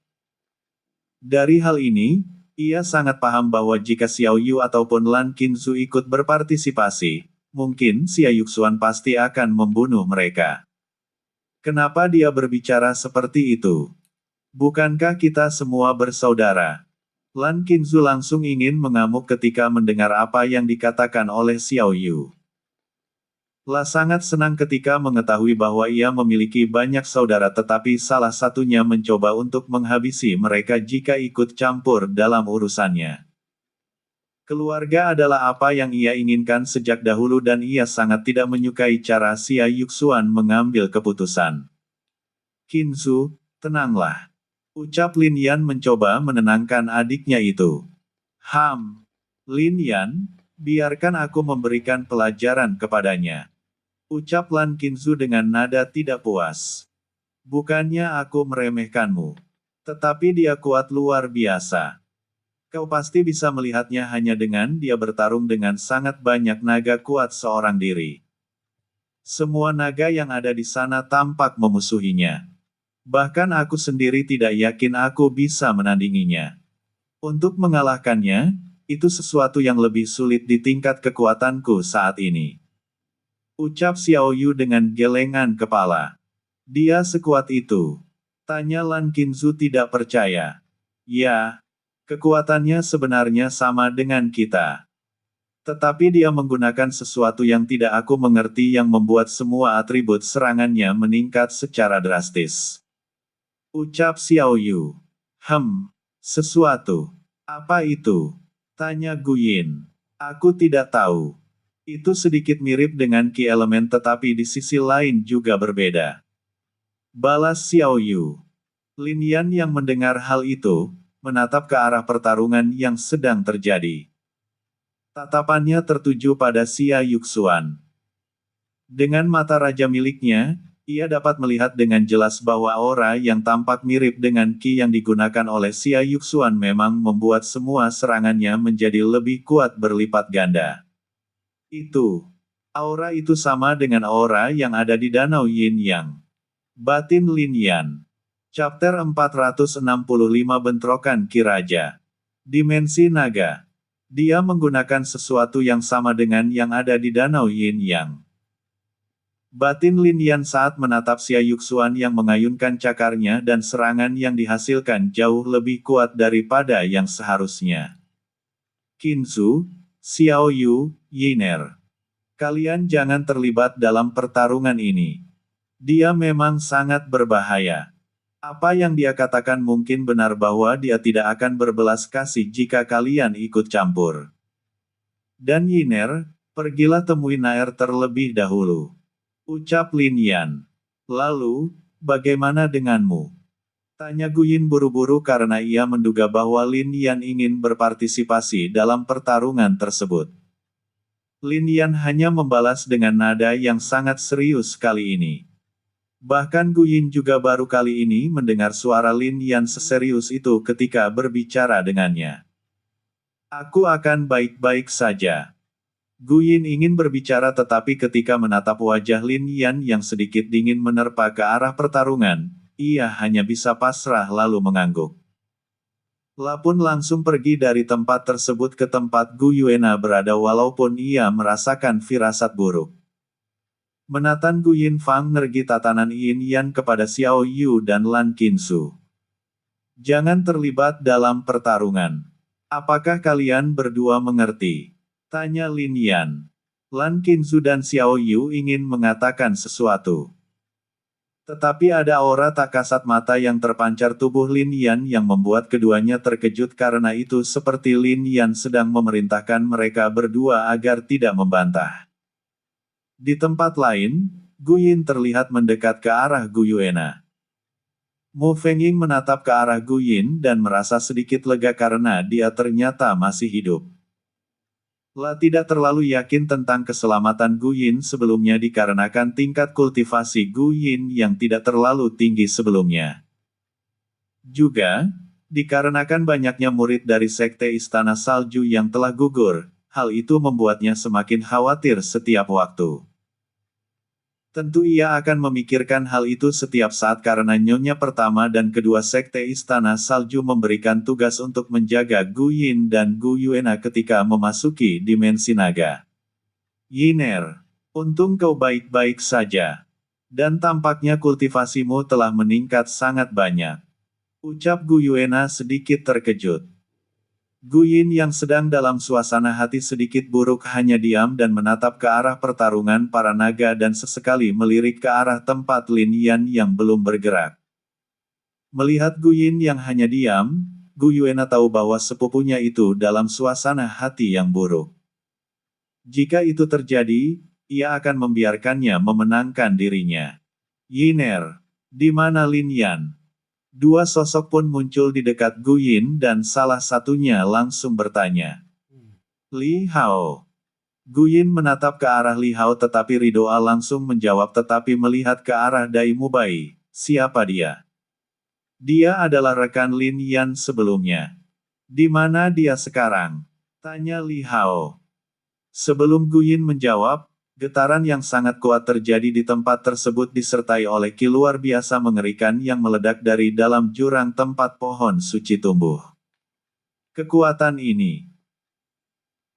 Dari hal ini, ia sangat paham bahwa jika Xiao Yu ataupun Lan Qinzu ikut berpartisipasi, mungkin Xia Yuxuan pasti akan membunuh mereka. Kenapa dia berbicara seperti itu? Bukankah kita semua bersaudara? Lan Qinzu langsung ingin mengamuk ketika mendengar apa yang dikatakan oleh Xiao Yu. La sangat senang ketika mengetahui bahwa ia memiliki banyak saudara tetapi salah satunya mencoba untuk menghabisi mereka jika ikut campur dalam urusannya. Keluarga adalah apa yang ia inginkan sejak dahulu dan ia sangat tidak menyukai cara Xia Yuxuan mengambil keputusan. Qinzu, tenanglah. Ucap Lin Yan mencoba menenangkan adiknya itu. Lin Yan, biarkan aku memberikan pelajaran kepadanya. Ucap Lan Qinzu dengan nada tidak puas. Bukannya aku meremehkanmu. Tetapi dia kuat luar biasa. Kau pasti bisa melihatnya hanya dengan dia bertarung dengan sangat banyak naga kuat seorang diri. Semua naga yang ada di sana tampak memusuhinya. Bahkan aku sendiri tidak yakin aku bisa menandinginya. Untuk mengalahkannya, itu sesuatu yang lebih sulit di tingkat kekuatanku saat ini. Ucap Xiao Yu dengan gelengan kepala. Dia sekuat itu. Tanya Lan Qingzu tidak percaya. Ya, kekuatannya sebenarnya sama dengan kita. Tetapi dia menggunakan sesuatu yang tidak aku mengerti yang membuat semua atribut serangannya meningkat secara drastis. Ucap Xiao Yu. Sesuatu. Apa itu? Tanya Guyin. Aku tidak tahu. Itu sedikit mirip dengan Ki elemen tetapi di sisi lain juga berbeda. Balas Xiao Yu. Lin Yan yang mendengar hal itu, menatap ke arah pertarungan yang sedang terjadi. Tatapannya tertuju pada Xia Yuxuan. Dengan mata raja miliknya, ia dapat melihat dengan jelas bahwa aura yang tampak mirip dengan Ki yang digunakan oleh Xia Yuxuan memang membuat semua serangannya menjadi lebih kuat berlipat ganda. Aura itu sama dengan aura yang ada di Danau Yin Yang. Batin Lin Yan. Chapter 465 Bentrokan Ki Raja. Dimensi Naga. Dia menggunakan sesuatu yang sama dengan yang ada di Danau Yin Yang. Batin Lin Yan saat menatap Xia Yuxuan yang mengayunkan cakarnya dan serangan yang dihasilkan jauh lebih kuat daripada yang seharusnya. Qingzu, Xiao Yu, Yiner. Kalian jangan terlibat dalam pertarungan ini. Dia memang sangat berbahaya. Apa yang dia katakan mungkin benar bahwa dia tidak akan berbelas kasih jika kalian ikut campur. Dan Yiner, pergilah temui Naer terlebih dahulu. Ucap Lin Yan. Lalu, bagaimana denganmu? Tanya Guyin buru-buru karena ia menduga bahwa Lin Yan ingin berpartisipasi dalam pertarungan tersebut. Lin Yan hanya membalas dengan nada yang sangat serius kali ini. Bahkan Guyin juga baru kali ini mendengar suara Lin Yan seserius itu ketika berbicara dengannya. Aku akan baik-baik saja. Guyin ingin berbicara tetapi ketika menatap wajah Lin Yan yang sedikit dingin menerpa ke arah pertarungan, ia hanya bisa pasrah lalu mengangguk. Lapun langsung pergi dari tempat tersebut ke tempat Gu Yuena berada walaupun ia merasakan firasat buruk. Menatan Gu Yinfang nergi tatanan Yin Yan kepada Xiao Yu dan Lan Qingzu. Jangan terlibat dalam pertarungan. Apakah kalian berdua mengerti? Tanya Lin Yan. Lan Qingzu dan Xiao Yu ingin mengatakan sesuatu. Tetapi ada aura tak kasat mata yang terpancar tubuh Lin Yan yang membuat keduanya terkejut karena itu seperti Lin Yan sedang memerintahkan mereka berdua agar tidak membantah. Di tempat lain, Gu Yin terlihat mendekat ke arah Gu Yuena. Mu Fengying menatap ke arah Gu Yin dan merasa sedikit lega karena dia ternyata masih hidup. La tidak terlalu yakin tentang keselamatan Gu Yin sebelumnya dikarenakan tingkat kultivasi Gu Yin yang tidak terlalu tinggi sebelumnya. Juga, dikarenakan banyaknya murid dari Sekte Istana Salju yang telah gugur, hal itu membuatnya semakin khawatir setiap waktu. Tentu ia akan memikirkan hal itu setiap saat karena nyonya pertama dan kedua Sekte Istana Salju memberikan tugas untuk menjaga Gu Yin dan Gu Yuena ketika memasuki dimensi naga. Yiner, untung kau baik-baik saja. Dan tampaknya kultivasimu telah meningkat sangat banyak. Ucap Gu Yuena sedikit terkejut. Gu Yin yang sedang dalam suasana hati sedikit buruk hanya diam dan menatap ke arah pertarungan para naga dan sesekali melirik ke arah tempat Lin Yan yang belum bergerak. Melihat Gu Yin yang hanya diam, Gu Yuena tahu bahwa sepupunya itu dalam suasana hati yang buruk. Jika itu terjadi, ia akan membiarkannya memenangkan dirinya. Yiner, di mana Lin Yan? Dua sosok pun muncul di dekat Gu Yin dan salah satunya langsung bertanya. Li Hao. Gu Yin menatap ke arah Li Hao tetapi Ridoa langsung menjawab tetapi melihat ke arah Dai Mubai, siapa dia? Dia adalah rekan Lin Yan sebelumnya. Di mana dia sekarang? Tanya Li Hao. Sebelum Guyin menjawab, getaran yang sangat kuat terjadi di tempat tersebut disertai oleh ki luar biasa mengerikan yang meledak dari dalam jurang tempat pohon suci tumbuh. Kekuatan ini.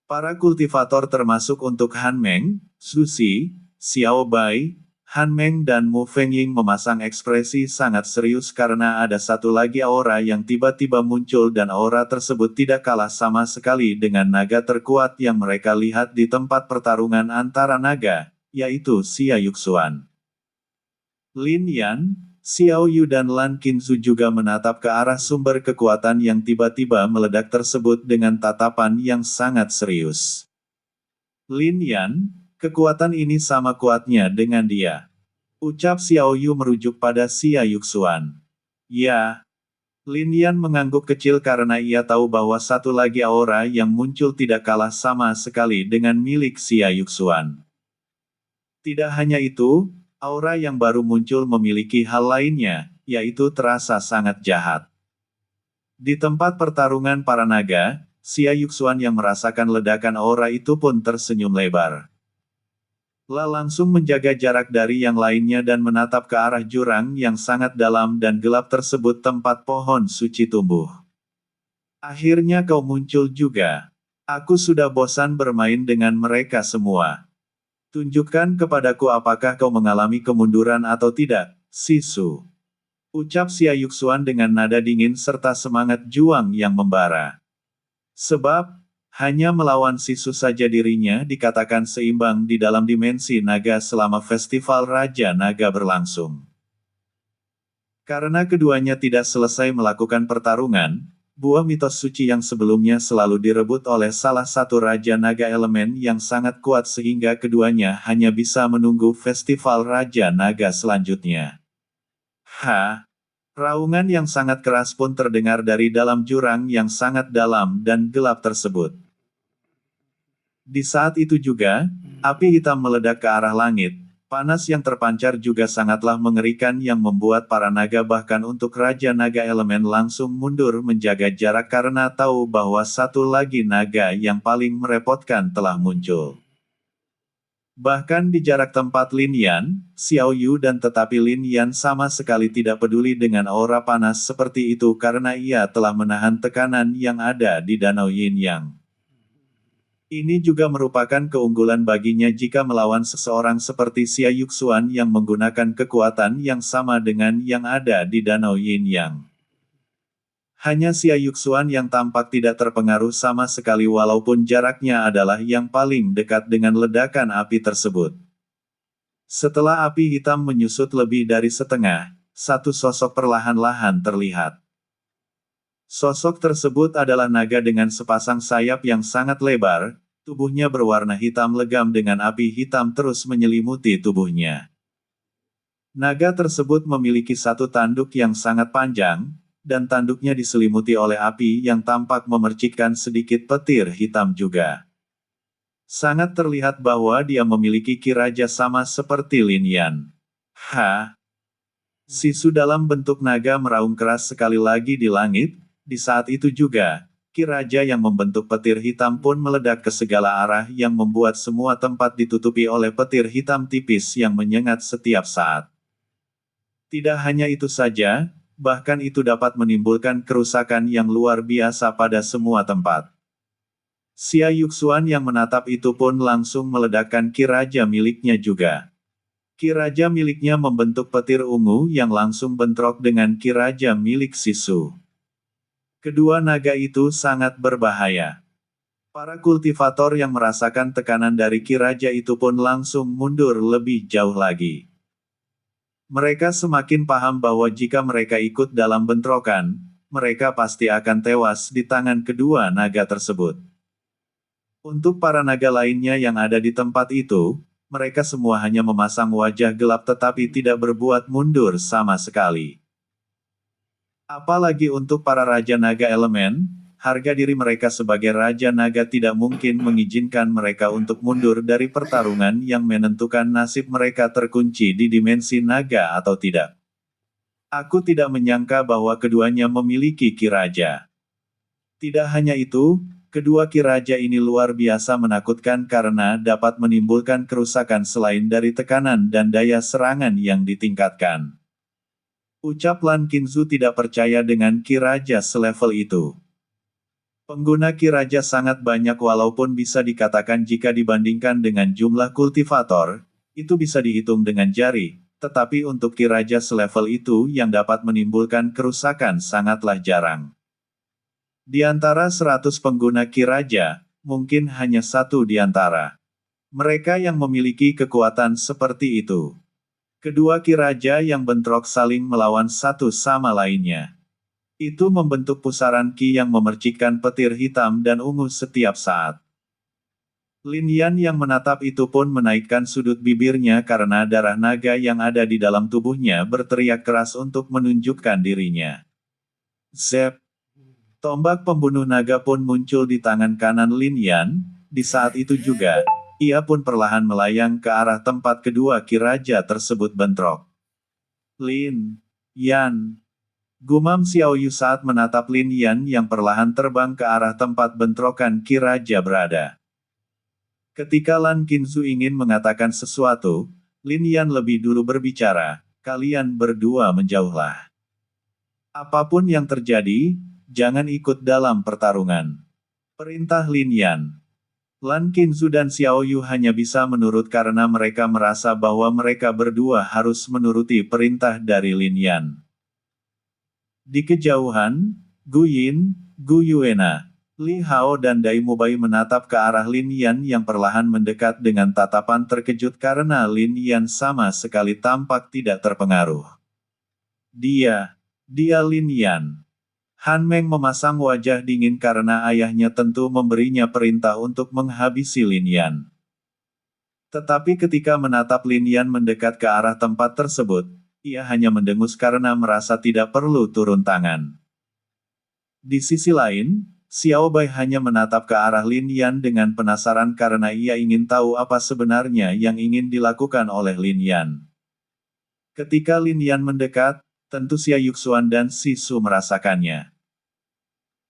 Para kultivator termasuk untuk Han Meng, Su Si, Xiao Bai, Han Meng dan Mu Fengying memasang ekspresi sangat serius karena ada satu lagi aura yang tiba-tiba muncul dan aura tersebut tidak kalah sama sekali dengan naga terkuat yang mereka lihat di tempat pertarungan antara naga, yaitu Xia Yuxuan. Lin Yan, Xiao Yu dan Lan Qinzu juga menatap ke arah sumber kekuatan yang tiba-tiba meledak tersebut dengan tatapan yang sangat serius. Lin Yan, kekuatan ini sama kuatnya dengan dia. Ucap Xiao Yu merujuk pada Xia Yuxuan. Ya. Lin Yan mengangguk kecil karena ia tahu bahwa satu lagi aura yang muncul tidak kalah sama sekali dengan milik Xia Yuxuan. Tidak hanya itu, aura yang baru muncul memiliki hal lainnya, yaitu terasa sangat jahat. Di tempat pertarungan para naga, Xia Yuxuan yang merasakan ledakan aura itu pun tersenyum lebar. La langsung menjaga jarak dari yang lainnya dan menatap ke arah jurang yang sangat dalam dan gelap tersebut tempat pohon suci tumbuh. Akhirnya kau muncul juga. Aku sudah bosan bermain dengan mereka semua. Tunjukkan kepadaku apakah kau mengalami kemunduran atau tidak, Sisu. Ucap Xia Yuxuan dengan nada dingin serta semangat juang yang membara. Sebab, hanya melawan Sisu saja dirinya dikatakan seimbang di dalam dimensi naga selama festival Raja Naga berlangsung. Karena keduanya tidak selesai melakukan pertarungan, buah mitos suci yang sebelumnya selalu direbut oleh salah satu Raja Naga elemen yang sangat kuat sehingga keduanya hanya bisa menunggu festival Raja Naga selanjutnya. Raungan yang sangat keras pun terdengar dari dalam jurang yang sangat dalam dan gelap tersebut. Di saat itu juga, api hitam meledak ke arah langit, panas yang terpancar juga sangatlah mengerikan yang membuat para naga bahkan untuk Raja Naga elemen langsung mundur menjaga jarak karena tahu bahwa satu lagi naga yang paling merepotkan telah muncul. Bahkan di jarak tempat Lin Yan, Xiao Yu dan tetapi Lin Yan sama sekali tidak peduli dengan aura panas seperti itu karena ia telah menahan tekanan yang ada di Danau Yin Yang. Ini juga merupakan keunggulan baginya jika melawan seseorang seperti Xia Yuxuan yang menggunakan kekuatan yang sama dengan yang ada di Danau Yin Yang. Hanya Xia Yuxuan yang tampak tidak terpengaruh sama sekali walaupun jaraknya adalah yang paling dekat dengan ledakan api tersebut. Setelah api hitam menyusut lebih dari setengah, satu sosok perlahan-lahan terlihat. Sosok tersebut adalah naga dengan sepasang sayap yang sangat lebar, tubuhnya berwarna hitam legam dengan api hitam terus menyelimuti tubuhnya. Naga tersebut memiliki satu tanduk yang sangat panjang, dan tanduknya diselimuti oleh api yang tampak memercikkan sedikit petir hitam juga. Sangat terlihat bahwa dia memiliki ki raja sama seperti Lin Yan. Sisu dalam bentuk naga meraung keras sekali lagi di langit, di saat itu juga, ki raja yang membentuk petir hitam pun meledak ke segala arah yang membuat semua tempat ditutupi oleh petir hitam tipis yang menyengat setiap saat. Tidak hanya itu saja, bahkan itu dapat menimbulkan kerusakan yang luar biasa pada semua tempat. Xia Yuxuan yang menatap itu pun langsung meledakkan ki raja miliknya juga. Ki raja miliknya membentuk petir ungu yang langsung bentrok dengan ki raja milik Sisu. Kedua naga itu sangat berbahaya. Para kultivator yang merasakan tekanan dari ki raja itu pun langsung mundur lebih jauh lagi. Mereka semakin paham bahwa jika mereka ikut dalam bentrokan, mereka pasti akan tewas di tangan kedua naga tersebut. Untuk para naga lainnya yang ada di tempat itu, mereka semua hanya memasang wajah gelap tetapi tidak berbuat mundur sama sekali. Apalagi untuk para Raja Naga elemen, harga diri mereka sebagai Raja Naga tidak mungkin mengizinkan mereka untuk mundur dari pertarungan yang menentukan nasib mereka terkunci di dimensi naga atau tidak. Aku tidak menyangka bahwa keduanya memiliki Ki Raja. Tidak hanya itu, kedua Ki Raja ini luar biasa menakutkan karena dapat menimbulkan kerusakan selain dari tekanan dan daya serangan yang ditingkatkan. Ucap Lan Qingzu tidak percaya dengan Ki Raja selevel itu. Pengguna Ki Raja sangat banyak walaupun bisa dikatakan jika dibandingkan dengan jumlah kultivator, itu bisa dihitung dengan jari, tetapi untuk Ki Raja selevel itu yang dapat menimbulkan kerusakan sangatlah jarang. Di antara 100 pengguna Ki Raja, mungkin hanya satu di antara mereka yang memiliki kekuatan seperti itu. Kedua Ki Raja yang bentrok saling melawan satu sama lainnya. Itu membentuk pusaran Ki yang memercikkan petir hitam dan ungu setiap saat. Lin Yan yang menatap itu pun menaikkan sudut bibirnya karena darah naga yang ada di dalam tubuhnya berteriak keras untuk menunjukkan dirinya. Zep! Tombak pembunuh naga pun muncul di tangan kanan Lin Yan. Di saat itu juga, ia pun perlahan melayang ke arah tempat kedua Ki Raja tersebut bentrok. Lin Yan. Gumam Xiao Yu saat menatap Lin Yan yang perlahan terbang ke arah tempat bentrokan Ki Raja berada. Ketika Lan Qingzu ingin mengatakan sesuatu, Lin Yan lebih dulu berbicara, kalian berdua menjauhlah. Apapun yang terjadi, jangan ikut dalam pertarungan. Perintah Lin Yan. Lan Qingzu dan Xiao Yu hanya bisa menurut karena mereka merasa bahwa mereka berdua harus menuruti perintah dari Lin Yan. Di kejauhan, Gu Yin, Gu Yuena, Li Hao dan Dai Mubai menatap ke arah Lin Yan yang perlahan mendekat dengan tatapan terkejut karena Lin Yan sama sekali tampak tidak terpengaruh. Dia Lin Yan. Han Meng memasang wajah dingin karena ayahnya tentu memberinya perintah untuk menghabisi Lin Yan. Tetapi ketika menatap Lin Yan mendekat ke arah tempat tersebut, ia hanya mendengus karena merasa tidak perlu turun tangan. Di sisi lain, Xiao Bai hanya menatap ke arah Lin Yan dengan penasaran karena ia ingin tahu apa sebenarnya yang ingin dilakukan oleh Lin Yan. Ketika Lin Yan mendekat, tentu Xia Yuxuan dan Si Su merasakannya.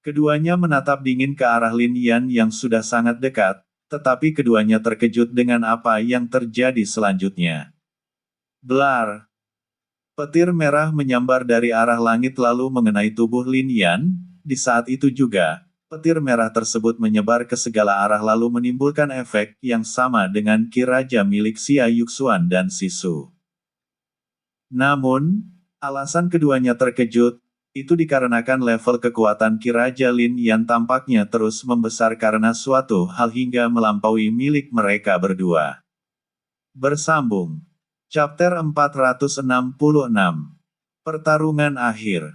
Keduanya menatap dingin ke arah Lin Yan yang sudah sangat dekat, tetapi keduanya terkejut dengan apa yang terjadi selanjutnya. Blar! Petir merah menyambar dari arah langit lalu mengenai tubuh Lin Yan. Di saat itu juga, petir merah tersebut menyebar ke segala arah lalu menimbulkan efek yang sama dengan Ki Raja milik Xia Yuxuan dan Si Su. Namun, alasan keduanya terkejut, itu dikarenakan level kekuatan Ki Raja Lin Yan tampaknya terus membesar karena suatu hal hingga melampaui milik mereka berdua. Bersambung. Chapter 466. Pertarungan akhir.